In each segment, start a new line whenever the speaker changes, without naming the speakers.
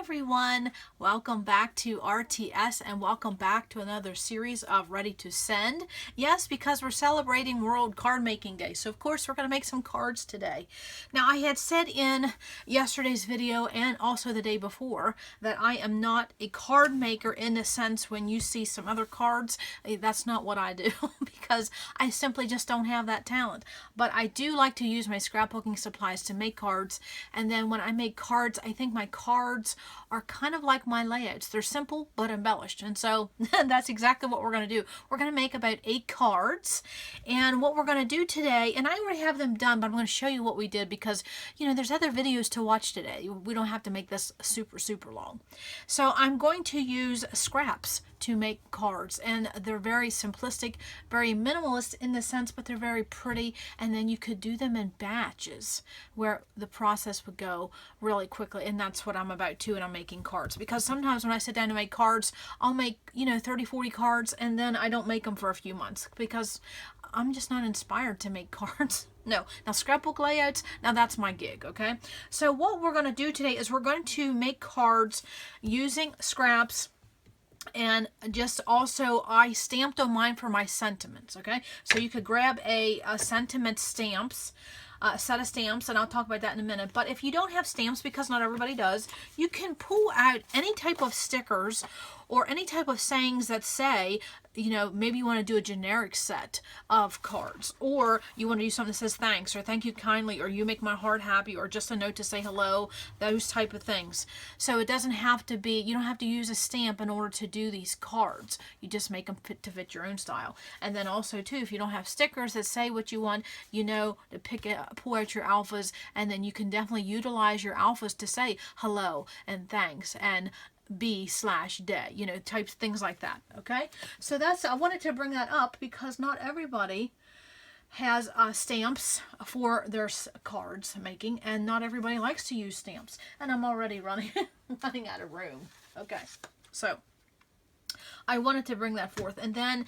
everyone, welcome back to RTS and welcome back to another series of Ready to Send. Yes, because we're celebrating World Card Making Day, so of course we're going to make some cards today. Now I had said in yesterday's video and also the day before that I am not a card maker in the sense when you see some other cards, that's not what I do because I simply just don't have that talent. But I do like to use my scrapbooking supplies to make cards, and then when I make cards, I think my cards are kind of like my layouts. They're simple but embellished, and so that's exactly what we're going to do. We're going to make about 8 cards, and what we're going to do today, and I already have them done, but I'm going to show you what we did because, you know, there's other videos to watch today. We don't have to make this super long. So I'm going to use scraps to make cards, and they're very simplistic, very minimalist in the sense, but they're very pretty, and then you could do them in batches where the process would go really quickly, and that's what I'm about too, and I'm making cards because sometimes when I sit down to make cards, I'll make, 30-40 cards and then I don't make them for a few months because I'm just not inspired to make cards. No. Now scrapbook layouts, now that's my gig, okay? So what we're going to do today is we're going to make cards using scraps. And just also, I stamped on mine for my sentiments, okay? So you could grab a sentiment stamps, set of stamps, and I'll talk about that in a minute. But if you don't have stamps, because not everybody does, you can pull out any type of stickers or any type of sayings that say, maybe you want to do a generic set of cards, or you want to do something that says thanks, or thank you kindly, or you make my heart happy, or just a note to say hello, those type of things. So it doesn't have to be, you don't have to use a stamp in order to do these cards. You just make them fit your own style. And then also too, if you don't have stickers that say what you want, to pull out your alphas, and then you can definitely utilize your alphas to say hello and thanks and B/day, types, things like that. Okay, so I wanted to bring that up because not everybody has stamps for their cards making, and not everybody likes to use stamps, and I'm already running out of room. Okay, so I wanted to bring that forth, and then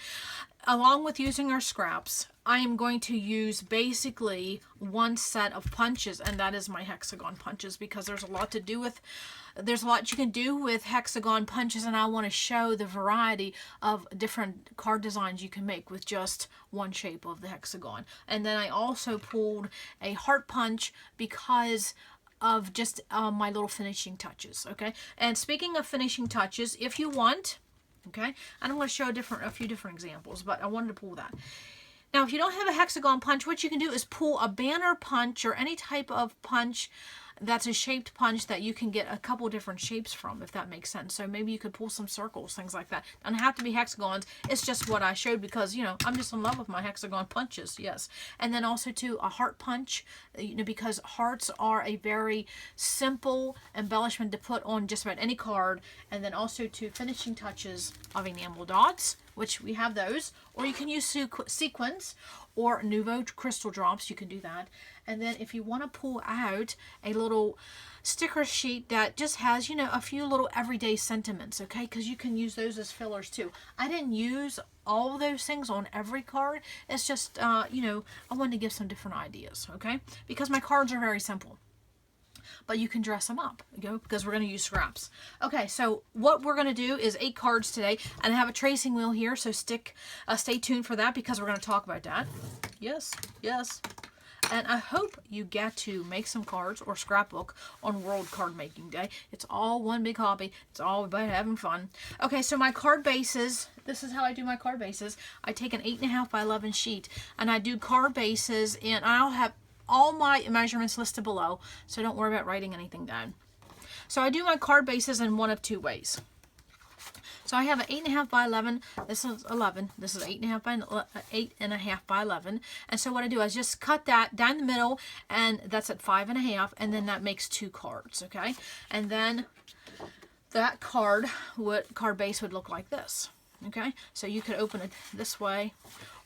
along with using our scraps, I am going to use basically one set of punches, and that is my Hexagon punches, because there's a lot you can do with Hexagon punches, and I want to show the variety of different card designs you can make with just one shape of the hexagon. And then I also pulled a heart punch because of just my little finishing touches. Okay, and speaking of finishing touches, if you want, okay, and I'm going to show a few different examples, but I wanted to pull that. Now, if you don't have a hexagon punch, what you can do is pull a banner punch or any type of punch that's a shaped punch that you can get a couple different shapes from, if that makes sense. So maybe you could pull some circles, things like that. Doesn't have to be hexagons. It's just what I showed because, I'm just in love with my hexagon punches, yes. And then also, too, a heart punch, because hearts are a very simple embellishment to put on just about any card. And then also, too, finishing touches of enamel dots, which we have those. Or you can use sequins or Nouveau crystal drops. You can do that. And then if you want to pull out a little sticker sheet that just has, a few little everyday sentiments, okay? Because you can use those as fillers too. I didn't use all of those things on every card. It's just, I wanted to give some different ideas, okay? Because my cards are very simple. But you can dress them up, because we're going to use scraps. Okay, so what we're going to do is 8 cards today, and I have a tracing wheel here, so stay tuned for that because we're going to talk about that. Yes. And I hope you get to make some cards or scrapbook on World Card Making Day. It's all one big hobby. It's all about having fun. Okay, so my card bases, this is how I do my card bases. I take an 8.5 by 11 sheet, and I do card bases, and I'll have all my measurements listed below, so don't worry about writing anything down. So I do my card bases in one of 2 ways. So I have an 8.5 by 11. This is 11. This is 8.5 by 11. And so what I do is just cut that down the middle, and that's at 5.5, and then that makes 2 cards. Okay, and then that card base would look like this. Okay, so you could open it this way,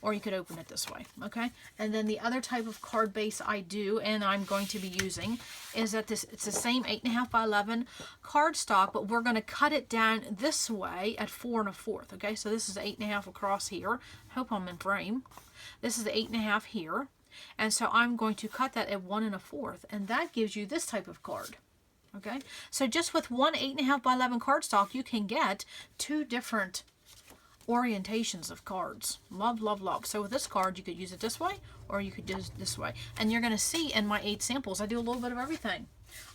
or you could open it this way, okay? And then the other type of card base I do, and I'm going to be using, is that it's the same 8.5 by 11 cardstock, but we're going to cut it down this way at 4 1/4, okay? So this is 8.5 across here. Hope I'm in frame. This is 8.5 here, and so I'm going to cut that at 1 1/4, and that gives you this type of card. Okay, so just with one 8.5 by 11 cardstock, you can get 2 different orientations of cards. Love, love, love. So with this card, you could use it this way, or you could use it this way. And you're going to see in my 8 samples, I do a little bit of everything.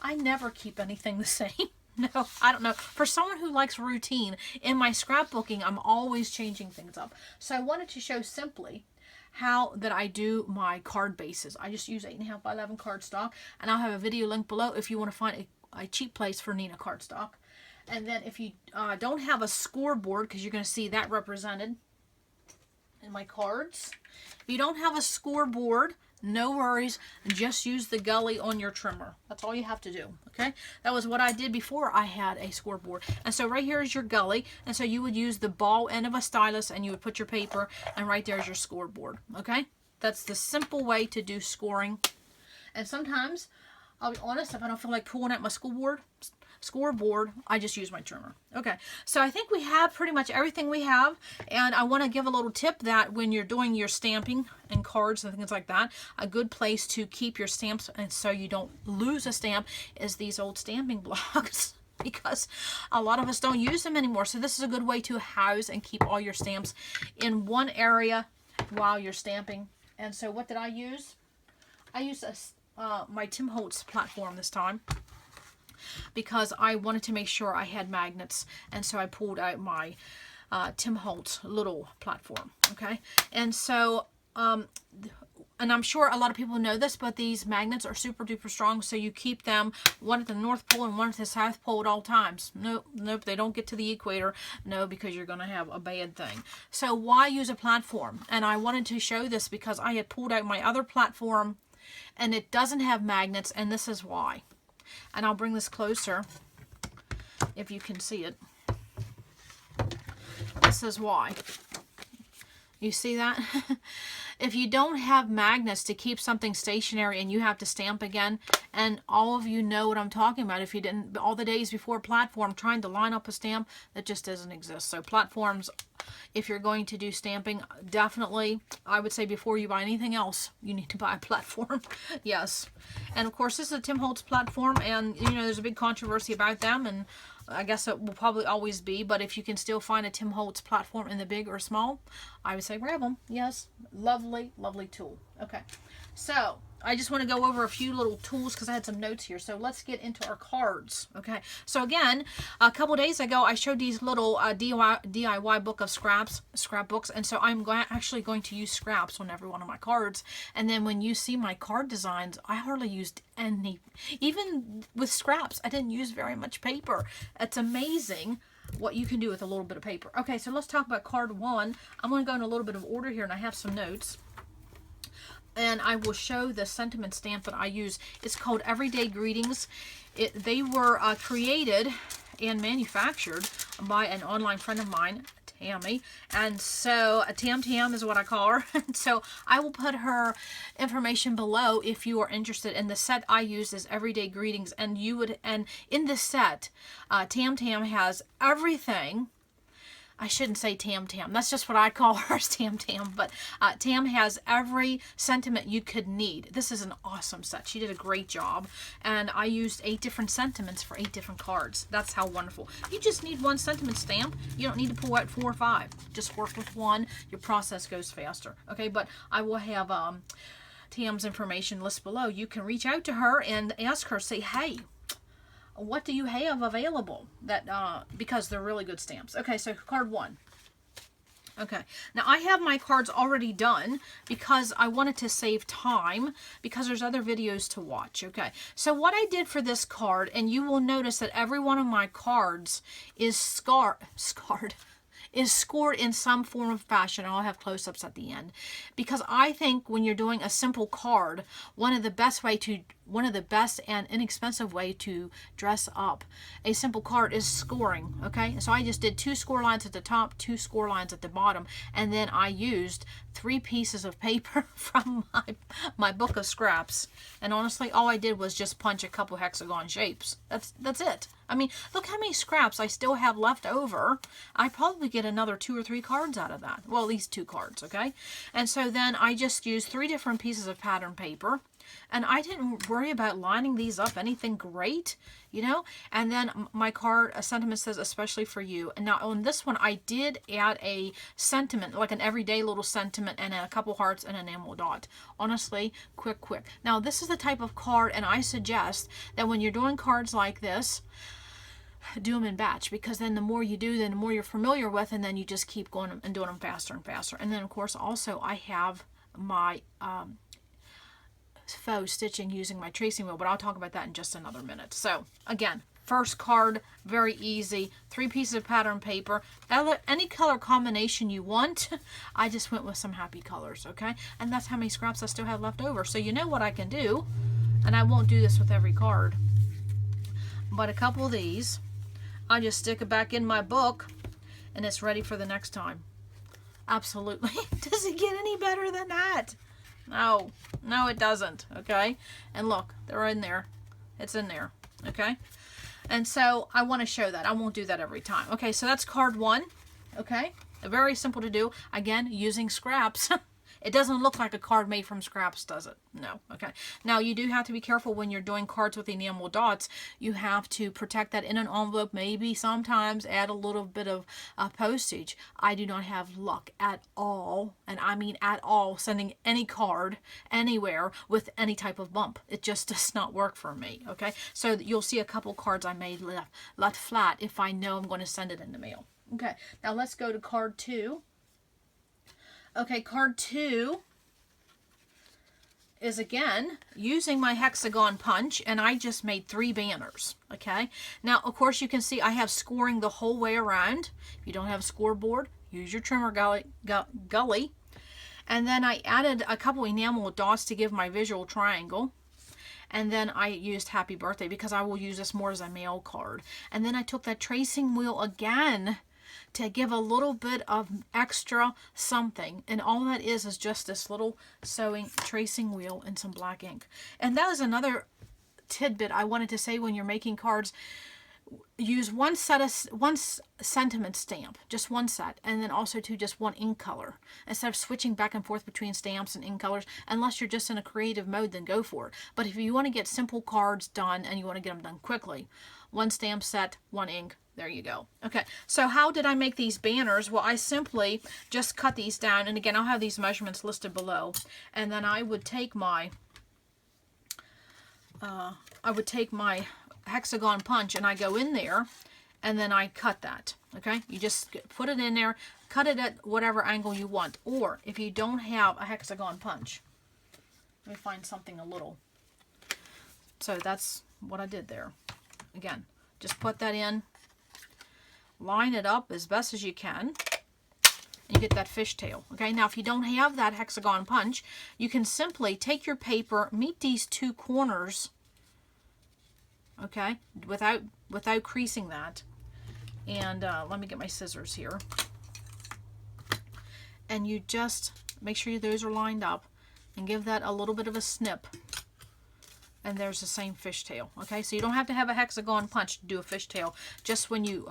I never keep anything the same. No, I don't know. For someone who likes routine, in my scrapbooking, I'm always changing things up. So I wanted to show simply how that I do my card bases. I just use 8.5 by 11 cardstock, and I'll have a video link below if you want to find a cheap place for Nina cardstock. And then if you don't have a scoreboard, because you're going to see that represented in my cards. If you don't have a scoreboard, no worries. Just use the gully on your trimmer. That's all you have to do. Okay, that was what I did before I had a scoreboard. And so right here is your gully. And so you would use the ball end of a stylus, and you would put your paper, and right there is your scoreboard. Okay, that's the simple way to do scoring. And sometimes, I'll be honest, if I don't feel like pulling out my scoreboard, I just use my trimmer. Okay, so I think we have pretty much everything we have, and I want to give a little tip that when you're doing your stamping and cards and things like that, a good place to keep your stamps and so you don't lose a stamp is these old stamping blocks, because a lot of us don't use them anymore. So this is a good way to house and keep all your stamps in one area while you're stamping. And so what did I use? I used my Tim Holtz platform this time, because I wanted to make sure I had magnets, and so I pulled out my Tim Holtz little platform. Okay, and so and I'm sure a lot of people know this, but these magnets are super duper strong, so you keep them one at the North Pole and one at the South Pole at all times. Nope, they don't get to the equator. No, because you're going to have a bad thing. So why use a platform? And I wanted to show this because I had pulled out my other platform and it doesn't have magnets, and this is why. And I'll bring this closer if you can see it. This is why. You see that? If you don't have magnets to keep something stationary and you have to stamp again, and all of you know what I'm talking about, if you didn't, all the days before platform trying to line up a stamp, that just doesn't exist. So platforms, if you're going to do stamping, definitely, I would say before you buy anything else, you need to buy a platform. Yes. And of course, this is a Tim Holtz platform, and you know, there's a big controversy about them, and I guess it will probably always be, but if you can still find a Tim Holtz platform in the big or small, I would say grab them. Yes, lovely, lovely tool. Okay, so I just want to go over a few little tools because I had some notes here. So let's get into our cards. Okay, so again, a couple days ago, I showed these little DIY book of scrapbooks, and so I'm actually going to use scraps on every one of my cards. And then when you see my card designs, I hardly used any, even with scraps, I didn't use very much paper. It's amazing what you can do with a little bit of paper. Okay, so let's talk about card 1. I'm going to go in a little bit of order here, and I have some notes. And I will show the sentiment stamp that I use. It's called Everyday Greetings. They were created and manufactured by an online friend of mine, Tammy. And so Tam is what I call her. So I will put her information below if you are interested. And the set I use is Everyday Greetings. And in this set, Tam has everything. I shouldn't say Tam. That's just what I call her, Tam. But Tam has every sentiment you could need. This is an awesome set. She did a great job. And I used 8 different sentiments for 8 different cards. That's how wonderful. You just need one sentiment stamp. You don't need to pull out 4 or 5. Just work with one. Your process goes faster. Okay, but I will have Tam's information list below. You can reach out to her and ask her, say, hey, what do you have available? That because they're really good stamps. Okay, so card 1. Okay, now I have my cards already done because I wanted to save time because there's other videos to watch. Okay, so what I did for this card, and you will notice that every one of my cards is scored in some form of fashion. I'll have close-ups at the end, because I think when you're doing a simple card, one of the best and inexpensive way to dress up a simple card is scoring. Okay, so I just did 2 score lines at the top, 2 score lines at the bottom, and then I used 3 pieces of paper from my book of scraps. And honestly, all I did was just punch a couple hexagon shapes. That's it. I mean, look how many scraps I still have left over. I probably get another 2 or 3 cards out of that. Well, at least 2 cards, okay? And so then I just used 3 different pieces of pattern paper, And I didn't worry about lining these up anything great, you know. And then my card, a sentiment says, especially for you. And now on this one, I did add a sentiment, like an everyday little sentiment, and a couple hearts and an enamel dot. Honestly, quick. Now this is the type of card, and I suggest that when you're doing cards like this, do them in batch, because then the more you do, then the more you're familiar with, and then you just keep going and doing them faster and faster. And then of course also I have my faux stitching using my tracing wheel, but I'll talk about that in just another minute. So again, first card, very easy, 3 pieces of pattern paper, any color combination you want. I just went with some happy colors, okay? And that's how many scraps I still have left over. So you know what I can do, and I won't do this with every card, but a couple of these, I just stick it back in my book and it's ready for the next time. Absolutely. Does it get any better than that? No, it doesn't. Okay. And look, they're in there. It's in there. Okay. And so I want to show that. I won't do that every time. Okay. So that's card 1. Okay. Very simple to do. Again, using scraps. It doesn't look like a card made from scraps, does it? No. Okay. Now, you do have to be careful when you're doing cards with enamel dots. You have to protect that in an envelope, maybe sometimes add a little bit of postage. I do not have luck at all, and I mean at all, sending any card anywhere with any type of bump. It just does not work for me, okay? So you'll see a couple cards I made left flat if I know I'm going to send it in the mail. Okay, now let's go to card 2. Okay, card 2 is again using my hexagon punch, and I just made 3 banners. Okay, now of course you can see I have scoring the whole way around. If you don't have a scoreboard, use your trimmer gully. And then I added a couple enamel dots to give my visual triangle. And then I used happy birthday because I will use this more as a mail card. And then I took that tracing wheel again to give a little bit of extra something, and all that is just this little sewing tracing wheel and some black ink. And that is another tidbit I wanted to say. When you're making cards, use one sentiment stamp, just one set, and then also just one ink color, instead of switching back and forth between stamps and ink colors. Unless you're just in a creative mode, then go for it. But if you want to get simple cards done and you want to get them done quickly, one stamp set, one ink. There you go. Okay, so how did I make these banners? Well, I simply just cut these down, and again, I'll have these measurements listed below. And then I would take my hexagon punch, and I go in there, and then I cut that. Okay, you just put it in there, cut it at whatever angle you want. Or if you don't have a hexagon punch, let me find something a little. So that's what I did there. Again, just put that in. Line it up as best as you can. You get that fishtail. Okay, now if you don't have that hexagon punch, you can simply take your paper, meet these 2 corners, okay, without creasing that. And let me get my scissors here. And you just make sure those are lined up and give that a little bit of a snip. And there's the same fishtail. Okay, so you don't have to have a hexagon punch to do a fishtail. Just when you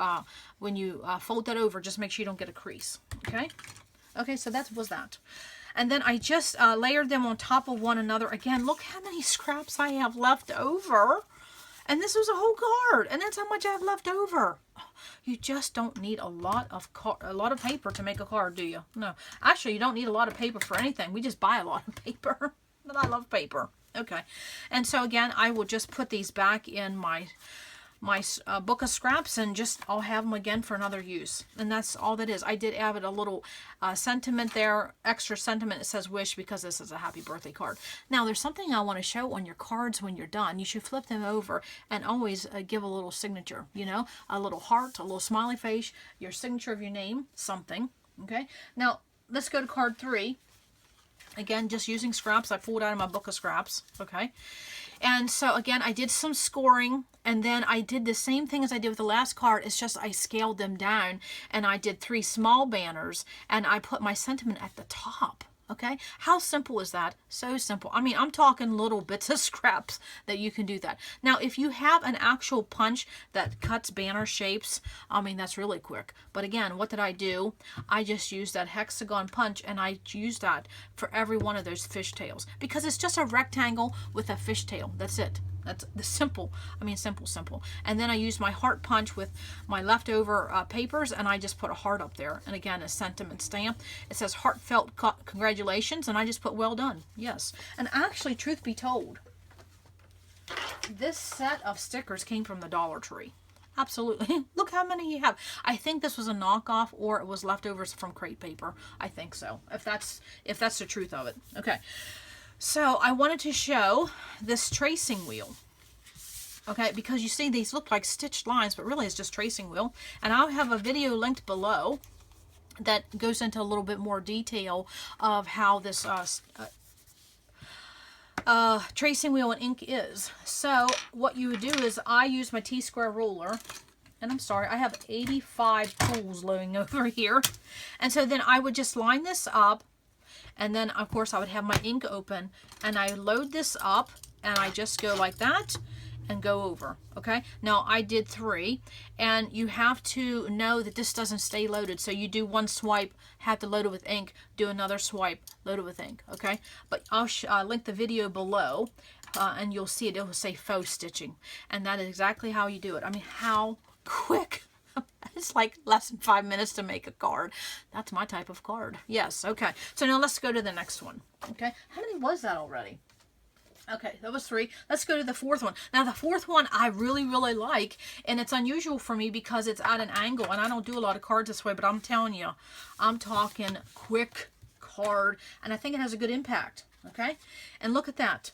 fold that over, just make sure you don't get a crease. Okay, okay, so that was that. And then I just layered them on top of one another. Again, look how many scraps I have left over. And this was a whole card, and that's how much I have left over. You just don't need a lot of paper to make a card, do you? No, actually, you don't need a lot of paper for anything. We just buy a lot of paper. But I love paper. Okay, and so again, I will just put these back in my book of scraps, and I'll have them again for another use. And that's all that is. I did add a little sentiment there, extra sentiment. It says wish because this is a happy birthday card. Now there's something I want to show on your cards when you're done. You should flip them over and always give a little signature, you know, a little heart, a little smiley face, your signature of your name, something. Okay, now let's go to card 3. Again, just using scraps. I pulled out of my book of scraps. Okay. And so again, I did some scoring, and then I did the same thing as I did with the last card. It's just I scaled them down, and I did 3 small banners, and I put my sentiment at the top. Okay, how simple is that? So simple. I mean, I'm talking little bits of scraps that you can do that. Now, if you have an actual punch that cuts banner shapes, I mean, that's really quick. But again, what did I do? I just used that hexagon punch, and I used that for every one of those fishtails because it's just a rectangle with a fishtail. That's it. That's the simple. I mean, simple. And then I used my heart punch with my leftover papers, and I just put a heart up there. And again, a sentiment stamp. It says heartfelt congratulations, and I just put well done. Yes. And actually, truth be told, this set of stickers came from the Dollar Tree. Absolutely. Look how many you have. I think this was a knockoff, or it was leftovers from crate paper. I think so. If that's the truth of it. Okay. So I wanted to show this tracing wheel, okay, because you see these look like stitched lines, but really it's just tracing wheel. And I'll have a video linked below that goes into a little bit more detail of how this tracing wheel and ink is. So what you would do is I use my T-square ruler, and I'm sorry, I have 85 tools loading over here. And so then I would just line this up. And then, of course, I would have my ink open, and I load this up, and I just go like that and go over, okay? Now, I did 3, and you have to know that this doesn't stay loaded. So you do one swipe, have to load it with ink, do another swipe, load it with ink, okay? But I'll link the video below, and you'll see it. It will say faux stitching, and that is exactly how you do it. I mean, how quick. It's like less than 5 minutes to make a card. That's my type of card. Yes, okay. So now let's go to the next one. Okay, how many was that already? Okay, that was 3. Let's go to the 4th one. Now the 4th one I really like, and it's unusual for me because it's at an angle, and I don't do a lot of cards this way, but I'm telling you, I'm talking quick card, and I think it has a good impact. Okay, and look at that.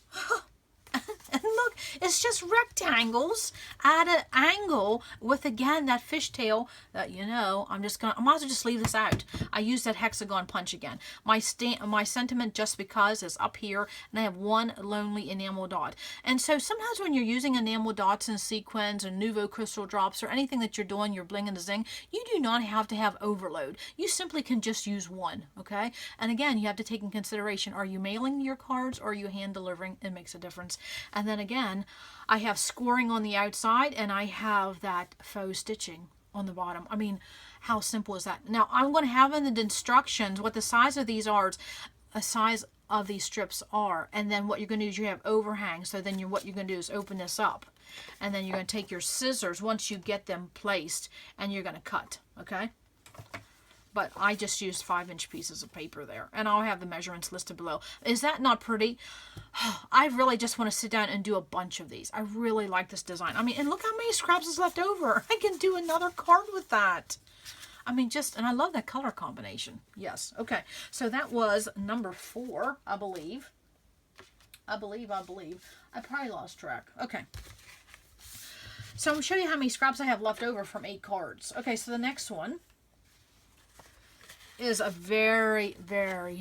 And look, it's just rectangles at an angle with, again, that fishtail that, you know, I might as well just leave this out. I use that hexagon punch again. My sentiment just because is up here, and I have one lonely enamel dot. And so sometimes when you're using enamel dots and sequins or Nouveau crystal drops or anything that you're doing, your bling and the zing, you do not have to have overload. You simply can just use one, okay? And again, you have to take in consideration, are you mailing your cards or are you hand delivering? It makes a difference. And then again, I have scoring on the outside, and I have that faux stitching on the bottom. I mean, how simple is that? Now, I'm going to have in the instructions what the size of these are, a size of these strips are, and then what you're going to do is you have overhang. So then what you're going to do is open this up, and then you're going to take your scissors once you get them placed, and you're going to cut, okay? But I just used 5-inch pieces of paper there. And I'll have the measurements listed below. Is that not pretty? I really just want to sit down and do a bunch of these. I really like this design. I mean, and look how many scraps is left over. I can do another card with that. I mean, and I love that color combination. Yes. Okay. So that was number 4, I believe. I probably lost track. Okay. So I'm going to show you how many scraps I have left over from 8 cards. Okay, so the next one is a very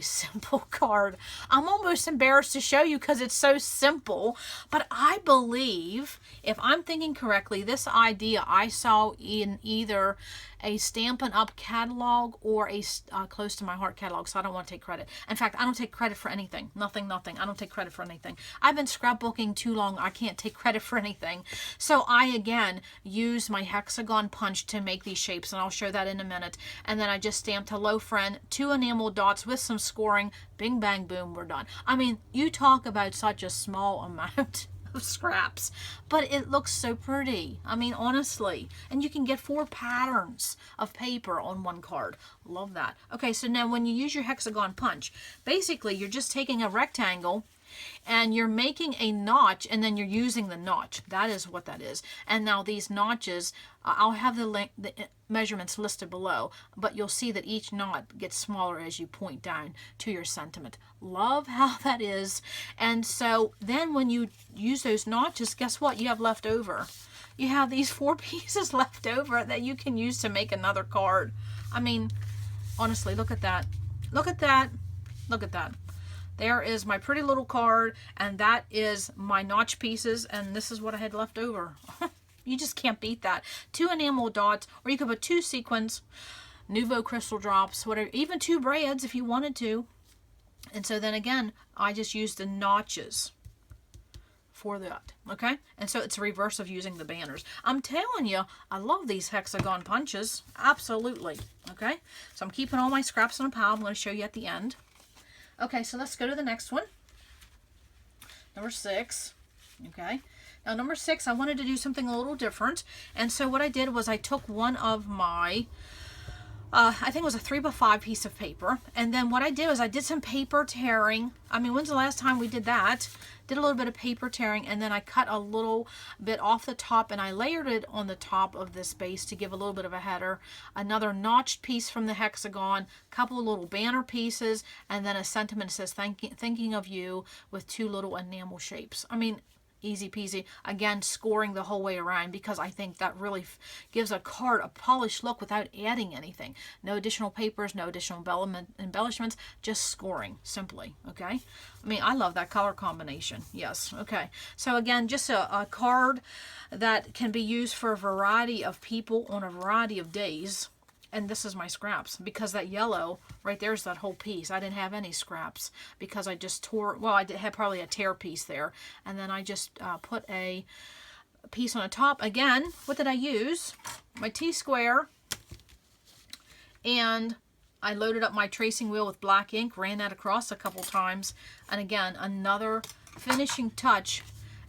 simple card. I'm almost embarrassed to show you because it's so simple, but I believe, if I'm thinking correctly, this idea I saw in either a Stampin' Up! Catalog or a Close to My Heart catalog, so I don't want to take credit. In fact, I don't take credit for anything. Nothing. I don't take credit for anything. I've been scrapbooking too long. I can't take credit for anything. So I, again, use my hexagon punch to make these shapes, and I'll show that in a minute. And then I just stamped Hello Friend, 2 enamel dots with some scoring. Bing, bang, boom, we're done. I mean, you talk about such a small amount of scraps, but it looks so pretty. I mean, honestly, and you can get 4 patterns of paper on one card. Love that. Okay, so now when you use your hexagon punch, basically you're just taking a rectangle and you're making a notch, and then you're using the notch. That is what that is. And now these notches, I'll have the measurements listed below, but you'll see that each knot gets smaller as you point down to your sentiment. Love how that is. And so then when you use those notches, guess what you have left over? You have these 4 pieces left over that you can use to make another card. I mean, honestly, look at that. Look at that. Look at that. There is my pretty little card, and that is my notch pieces, and this is what I had left over. You just can't beat that. 2 enamel dots, or you could put 2 sequins, Nouveau crystal drops, whatever, even 2 braids if you wanted to. And so then again, I just used the notches for that, okay? And so it's a reverse of using the banners. I'm telling you, I love these hexagon punches. Absolutely, okay? So I'm keeping all my scraps in a pile. I'm going to show you at the end. Okay, so let's go to the next one. Number 6, okay? Now number 6, I wanted to do something a little different. And so what I did was I took one of my I think it was a 3x5 piece of paper. And then what I did was I did some paper tearing. I mean, when's the last time we did that? Did a little bit of paper tearing, and then I cut a little bit off the top and I layered it on the top of this base to give a little bit of a header. Another notched piece from the hexagon, couple of little banner pieces, and then a sentiment that says thinking of you with 2 little enamel shapes. I mean, easy peasy. Again, scoring the whole way around, because I think that really gives a card a polished look without adding anything. No additional papers, no additional embellishments, just scoring simply, okay? I mean, I love that color combination. Yes, okay. So again, just a card that can be used for a variety of people on a variety of days. And this is my scraps, because that yellow right there's that whole piece. I didn't have any scraps because I just tore, well, I had probably a tear piece there, and then I just put a piece on the top. Again, what did I use? My T-square, and I loaded up my tracing wheel with black ink, ran that across a couple times, and again, another finishing touch,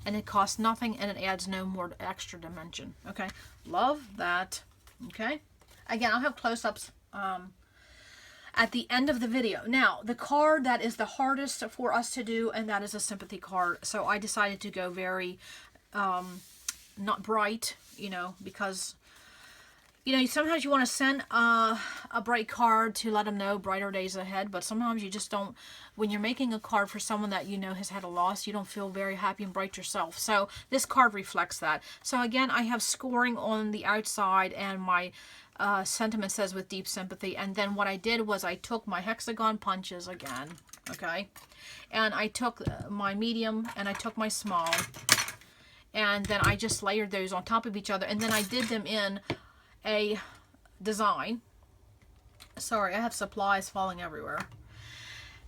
and it costs nothing and it adds no more extra dimension. Okay, love that. Okay. Again, I'll have close-ups at the end of the video. Now, the card that is the hardest for us to do, and that is a sympathy card. So I decided to go very, not bright, you know, because, you know, sometimes you want to send a bright card to let them know brighter days ahead, but sometimes you just don't. When you're making a card for someone that you know has had a loss, you don't feel very happy and bright yourself. So this card reflects that. So again, I have scoring on the outside, and my sentiment says with deep sympathy. And then what I did was I took my hexagon punches again, okay, and I took my medium and I took my small, and then I just layered those on top of each other, and then I did them in a design. Sorry, I have supplies falling everywhere.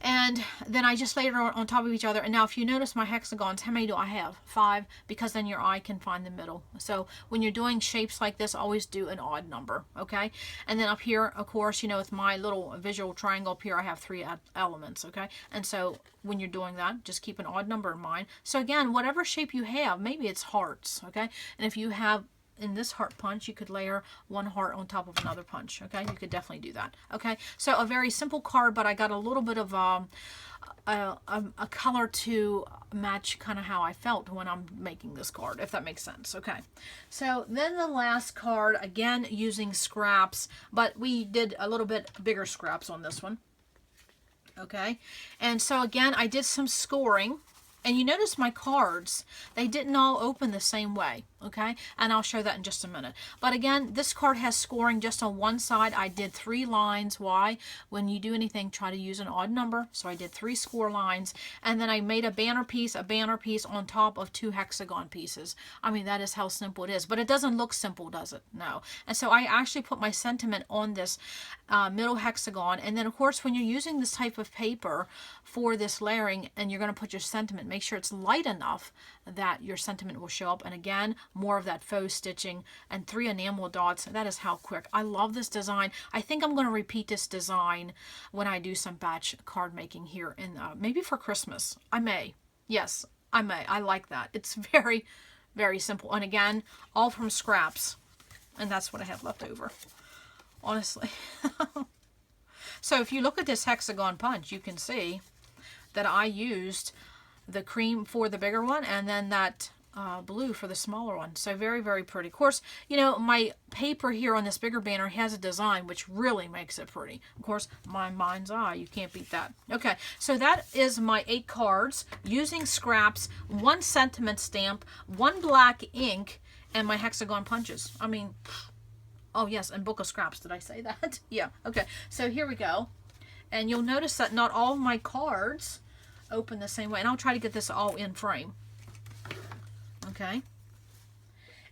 And then I just layered it on top of each other. And now if you notice my hexagons, how many do I have? 5, because then your eye can find the middle. So when you're doing shapes like this, always do an odd number, okay? And then up here, of course, you know, with my little visual triangle up here, I have 3 elements, okay? And so when you're doing that, just keep an odd number in mind. So again, whatever shape you have, maybe it's hearts, okay? And if you have in this heart punch, you could layer 1 heart on top of another punch, okay? You could definitely do that, okay? So a very simple card, but I got a little bit of a color to match kind of how I felt when I'm making this card, if that makes sense, okay? So then the last card, again using scraps, but we did a little bit bigger scraps on this one, okay? And so again, I did some scoring. And you notice my cards, they didn't all open the same way, okay? And I'll show that in just a minute. But again, this card has scoring just on one side. I did 3 lines. Why? When you do anything, try to use an odd number. So I did 3 score lines. And then I made a banner piece on top of 2 hexagon pieces. I mean, that is how simple it is. But it doesn't look simple, does it? No. And so I actually put my sentiment on this middle hexagon. And then, of course, when you're using this type of paper for this layering and you're going to put your sentiment, make sure it's light enough that your sentiment will show up. And again, more of that faux stitching and 3 enamel dots. That is how quick. I love this design. I think I'm going to repeat this design when I do some batch card making here in maybe for Christmas. I may. Yes, I may. I like that. It's very, very simple. And again, all from scraps. And that's what I have left over, honestly. So if you look at this hexagon punch, you can see that I used the cream for the bigger one, and then that blue for the smaller one. So very, very pretty. Of course, you know, my paper here on this bigger banner has a design which really makes it pretty. Of course, my mind's eye, you can't beat that. Okay, so that is my 8 cards using scraps, 1 sentiment stamp, 1 black ink, and my hexagon punches. I mean, oh yes, and book of scraps. Did I say that? Yeah, okay. So here we go. And you'll notice that not all of my cards open the same way. And I'll try to get this all in frame. Okay.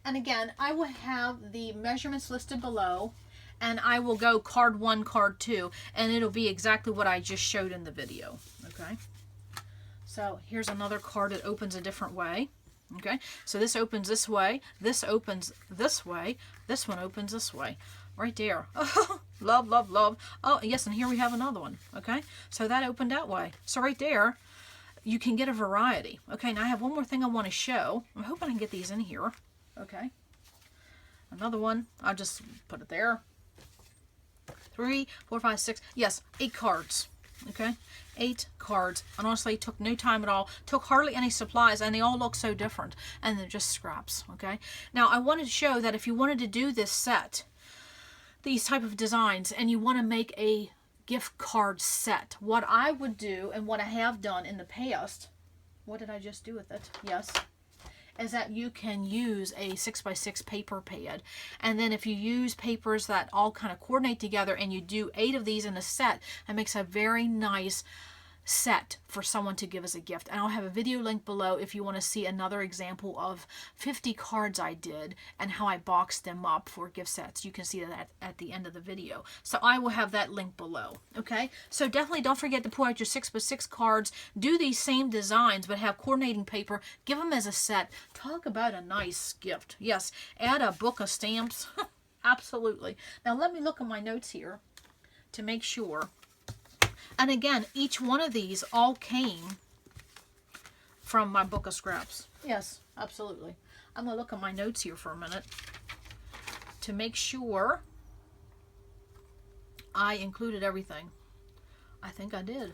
And again, I will have the measurements listed below. And I will go card 1, card 2. And it'll be exactly what I just showed in the video. Okay. Okay. So here's another card that opens a different way. Okay, so this opens this way, this opens this way, this one opens this way. Right there. Oh, love, love, love. Oh, yes, and here we have another one. Okay, so that opened that way. So right there, you can get a variety. Okay, now I have one more thing I want to show. I'm hoping I can get these in here. Okay, another one. I'll just put it there. 3, 4, 5, 6. Yes, 8 cards. Okay, 8 cards. And honestly, it took no time at all. Took hardly any supplies, and they all look so different. And they're just scraps. Okay, now I wanted to show that if you wanted to do this set, these type of designs, and you want to make a gift card set, what I would do, and what I have done in the past, what did I just do with it? Yes, is that you can use a 6x6 paper pad, and then if you use papers that all kind of coordinate together and you do 8 of these in a set, it makes a very nice set for someone to give as a gift. And I'll have a video link below if you want to see another example of 50 cards I did and how I boxed them up for gift sets. You can see that at the end of the video. So I will have that link below. Okay, so definitely don't forget to pull out your 6x6 cards. Do these same designs but have coordinating paper. Give them as a set. Talk about a nice gift. Yes, add a book of stamps. Absolutely. Now let me look at my notes here to make sure. And again, each one of these all came from my book of scraps. Yes, absolutely. I'm going to look at my notes here for a minute to make sure I included everything. I think I did.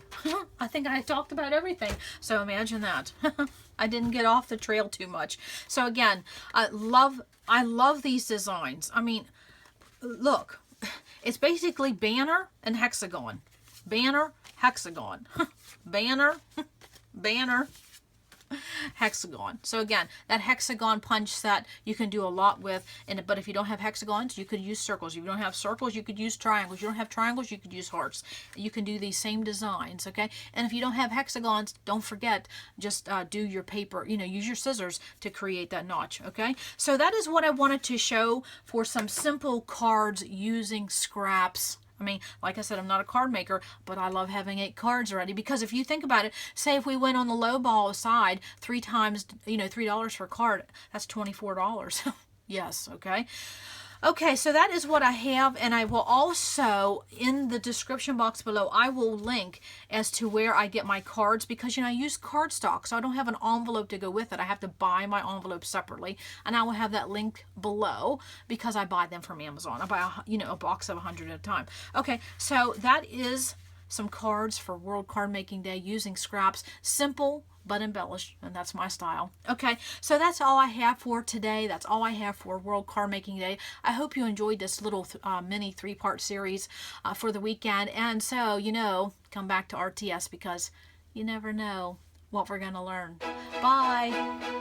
I think I talked about everything. So imagine that. I didn't get off the trail too much. So again, I love these designs. I mean, look, it's basically banner and hexagon. Banner, hexagon. Banner, banner, hexagon. So again, that hexagon punch set you can do a lot with, but if you don't have hexagons, you could use circles. If you don't have circles, you could use triangles. You don't have triangles, you could use hearts. You can do these same designs, okay? And if you don't have hexagons, don't forget, just do your paper, use your scissors to create that notch, okay? So that is what I wanted to show for some simple cards using scraps. I mean, like I said, I'm not a card maker, but I love having 8 cards ready, because if you think about it, say if we went on the low ball side 3 times, $3 for a card, that's $24. Yes, okay. Okay, so that is what I have, and I will also, in the description box below, I will link as to where I get my cards, because, I use cardstock, so I don't have an envelope to go with it. I have to buy my envelope separately, and I will have that link below, because I buy them from Amazon. I buy, a box of 100 at a time. Okay, so that is some cards for World Card Making Day using scraps. Simple but embellished, and that's my style. Okay, so that's all I have for today. That's all I have for World Card Making Day. I hope you enjoyed this little mini 3-part series for the weekend. And so, come back to RTS, because you never know what we're going to learn. Bye.